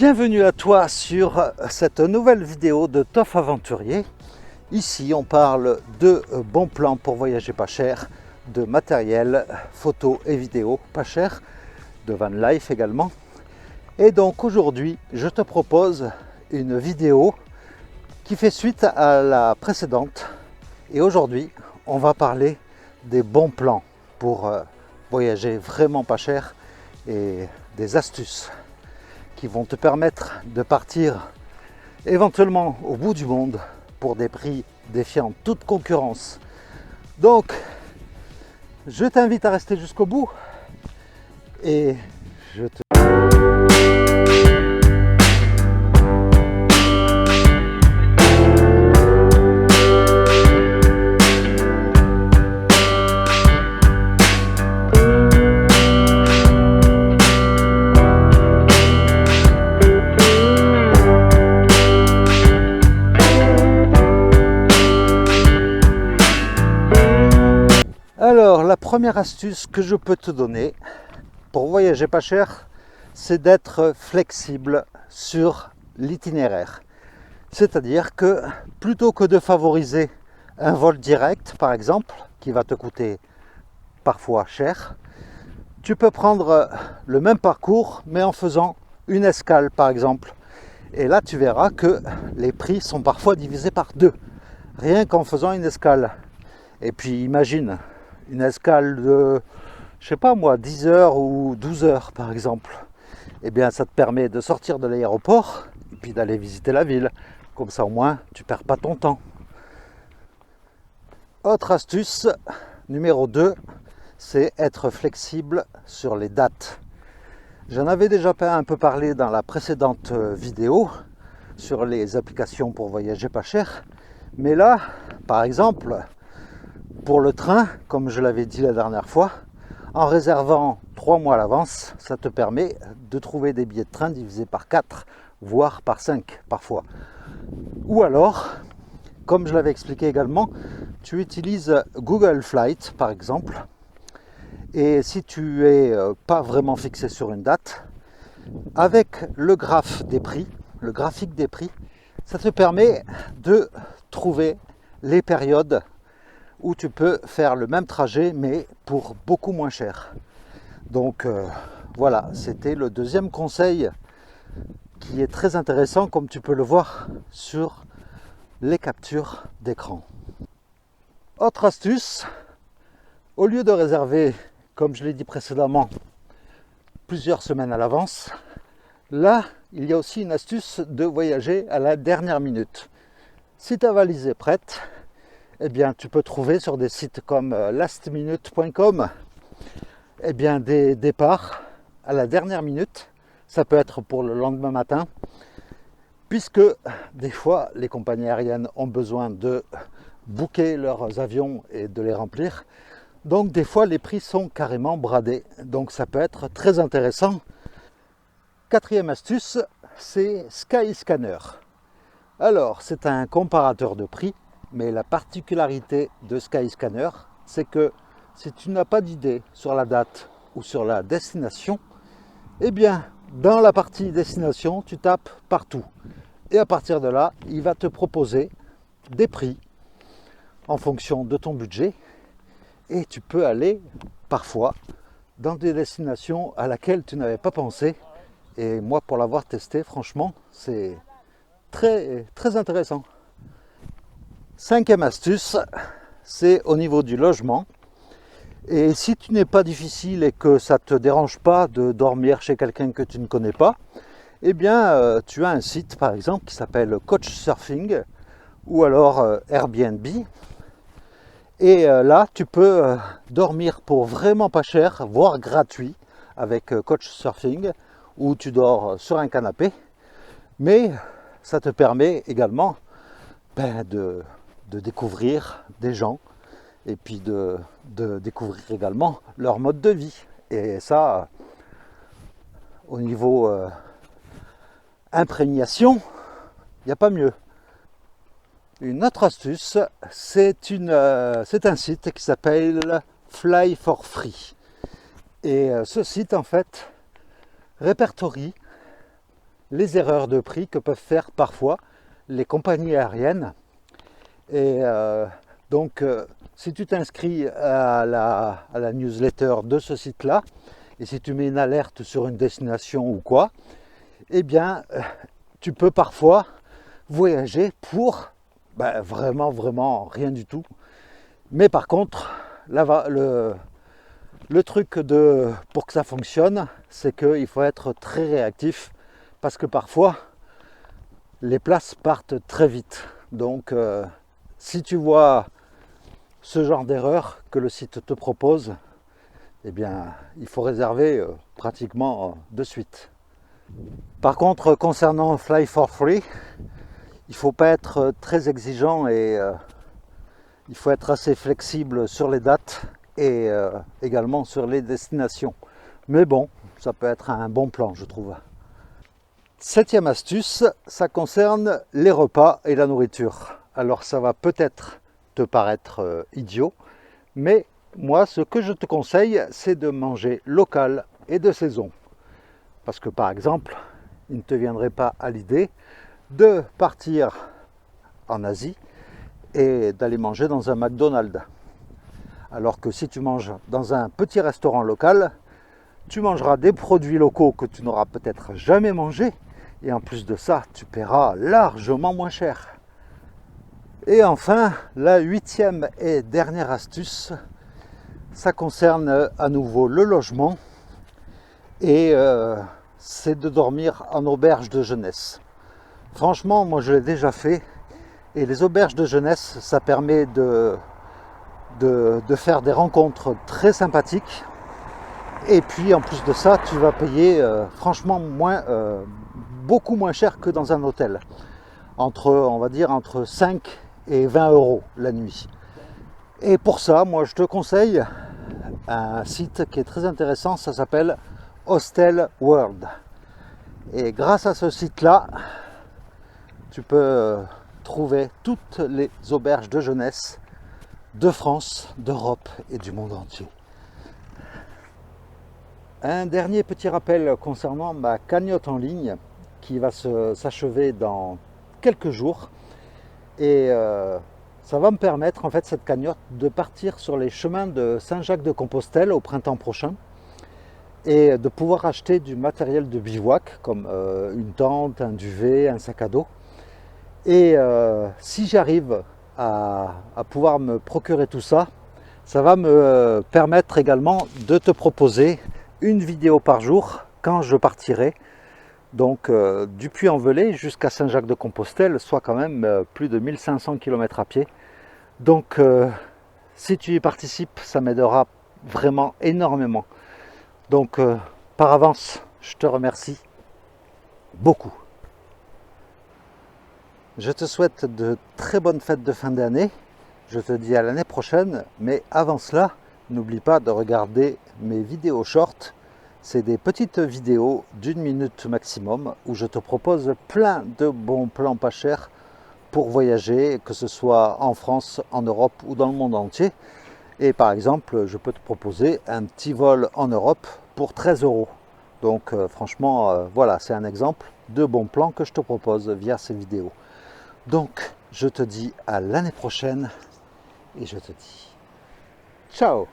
Bienvenue à toi sur cette nouvelle vidéo de Toff Aventurier. Ici on parle de bons plans pour voyager pas cher, de matériel, photos et vidéos pas cher, de van life également. Et donc aujourd'hui je te propose une vidéo qui fait suite à la précédente. Et aujourd'hui on va parler des bons plans pour voyager vraiment pas cher et des astuces qui vont te permettre de partir éventuellement au bout du monde pour des prix défiant toute concurrence. Donc, je t'invite à rester jusqu'au bout et je te... Alors, la première astuce que je peux te donner pour voyager pas cher, c'est d'être flexible sur l'itinéraire. C'est-à-dire que plutôt que de favoriser un vol direct, par exemple, qui va te coûter parfois cher, tu peux prendre le même parcours, mais en faisant une escale, par exemple. Et là, tu verras que les prix sont parfois divisés par deux, rien qu'en faisant une escale. Et puis, imagine une escale de, je sais pas moi, 10 heures ou 12 heures par exemple. Eh bien ça te permet de sortir de l'aéroport et puis d'aller visiter la ville. Comme ça au moins tu perds pas ton temps. Autre astuce, numéro 2, c'est être flexible sur les dates. J'en avais déjà un peu parlé dans la précédente vidéo sur les applications pour voyager pas cher. Mais là, par exemple, pour le train, comme je l'avais dit la dernière fois, en réservant 3 mois à l'avance, ça te permet de trouver des billets de train divisés par 4, voire par 5 parfois. Ou alors, comme je l'avais expliqué également, tu utilises Google Flight par exemple, et si tu n'es pas vraiment fixé sur une date, avec le graphe des prix, le graphique des prix, ça te permet de trouver les périodes où tu peux faire le même trajet mais pour beaucoup moins cher. Donc voilà, c'était le deuxième conseil qui est très intéressant comme tu peux le voir sur les captures d'écran. Autre astuce, au lieu de réserver, comme je l'ai dit précédemment, plusieurs semaines à l'avance, là il y a aussi une astuce de voyager à la dernière minute. Si ta valise est prête, eh bien, tu peux trouver sur des sites comme lastminute.com eh bien, des départs à la dernière minute. Ça peut être pour le lendemain matin, puisque des fois, les compagnies aériennes ont besoin de booker leurs avions et de les remplir. Donc, des fois, les prix sont carrément bradés. Donc, ça peut être très intéressant. Quatrième astuce, c'est Skyscanner. Alors, c'est un comparateur de prix. Mais la particularité de Skyscanner, c'est que si tu n'as pas d'idée sur la date ou sur la destination, eh bien, dans la partie destination, tu tapes partout. Et à partir de là, il va te proposer des prix en fonction de ton budget. Et tu peux aller parfois dans des destinations à laquelle tu n'avais pas pensé. Et moi, pour l'avoir testé, franchement, c'est très, très intéressant. Cinquième astuce, c'est au niveau du logement. Et si tu n'es pas difficile et que ça ne te dérange pas de dormir chez quelqu'un que tu ne connais pas, eh bien tu as un site par exemple qui s'appelle Couchsurfing ou alors Airbnb. Et là tu peux dormir pour vraiment pas cher, voire gratuit avec Couchsurfing, où tu dors sur un canapé. Mais ça te permet également de découvrir des gens et puis de découvrir également leur mode de vie. Et ça, au niveau imprégnation, il n'y a pas mieux. Une autre astuce, c'est un site qui s'appelle Fly for Free. Et ce site, en fait, répertorie les erreurs de prix que peuvent faire parfois les compagnies aériennes. Et donc, si tu t'inscris à la newsletter de ce site-là, et si tu mets une alerte sur une destination ou quoi, eh bien, tu peux parfois voyager pour vraiment rien du tout. Mais par contre, le truc pour que ça fonctionne, c'est qu'il faut être très réactif parce que parfois, les places partent très vite. Donc, si tu vois ce genre d'erreur que le site te propose, eh bien, il faut réserver pratiquement de suite. Par contre, concernant Fly for Free, il ne faut pas être très exigeant et il faut être assez flexible sur les dates et également sur les destinations. Mais bon, ça peut être un bon plan, je trouve. Septième astuce, ça concerne les repas et la nourriture. Alors ça va peut-être te paraître idiot, mais moi ce que je te conseille, c'est de manger local et de saison. Parce que par exemple, il ne te viendrait pas à l'idée de partir en Asie et d'aller manger dans un McDonald's. Alors que si tu manges dans un petit restaurant local, tu mangeras des produits locaux que tu n'auras peut-être jamais mangés et en plus de ça, tu paieras largement moins cher. Et enfin, la huitième et dernière astuce, ça concerne à nouveau le logement et c'est de dormir en auberge de jeunesse. Franchement, moi je l'ai déjà fait et les auberges de jeunesse, ça permet de faire des rencontres très sympathiques et puis en plus de ça, tu vas payer franchement beaucoup moins cher que dans un hôtel. On va dire entre 5 et 20 euros la nuit. Et pour ça, moi je te conseille un site qui est très intéressant, ça s'appelle Hostel World. Et grâce à ce site-là, tu peux trouver toutes les auberges de jeunesse de France, d'Europe et du monde entier. Un dernier petit rappel concernant ma cagnotte en ligne qui va s'achever dans quelques jours. Et ça va me permettre, en fait, cette cagnotte, de partir sur les chemins de Saint-Jacques-de-Compostelle au printemps prochain et de pouvoir acheter du matériel de bivouac comme une tente, un duvet, un sac à dos. Et si j'arrive à pouvoir me procurer tout ça, ça va me permettre également de te proposer une vidéo par jour quand je partirai. Donc du Puy-en-Velay jusqu'à Saint-Jacques-de-Compostelle, soit quand même plus de 1500 km à pied. Donc si tu y participes, ça m'aidera vraiment énormément. Donc par avance, je te remercie beaucoup. Je te souhaite de très bonnes fêtes de fin d'année. Je te dis à l'année prochaine, mais avant cela, n'oublie pas de regarder mes vidéos short. C'est des petites vidéos d'1 minute maximum où je te propose plein de bons plans pas chers pour voyager, que ce soit en France, en Europe ou dans le monde entier. Et par exemple, je peux te proposer un petit vol en Europe pour 13 euros. Donc franchement, voilà, c'est un exemple de bons plans que je te propose via ces vidéos. Donc, je te dis à l'année prochaine et je te dis ciao!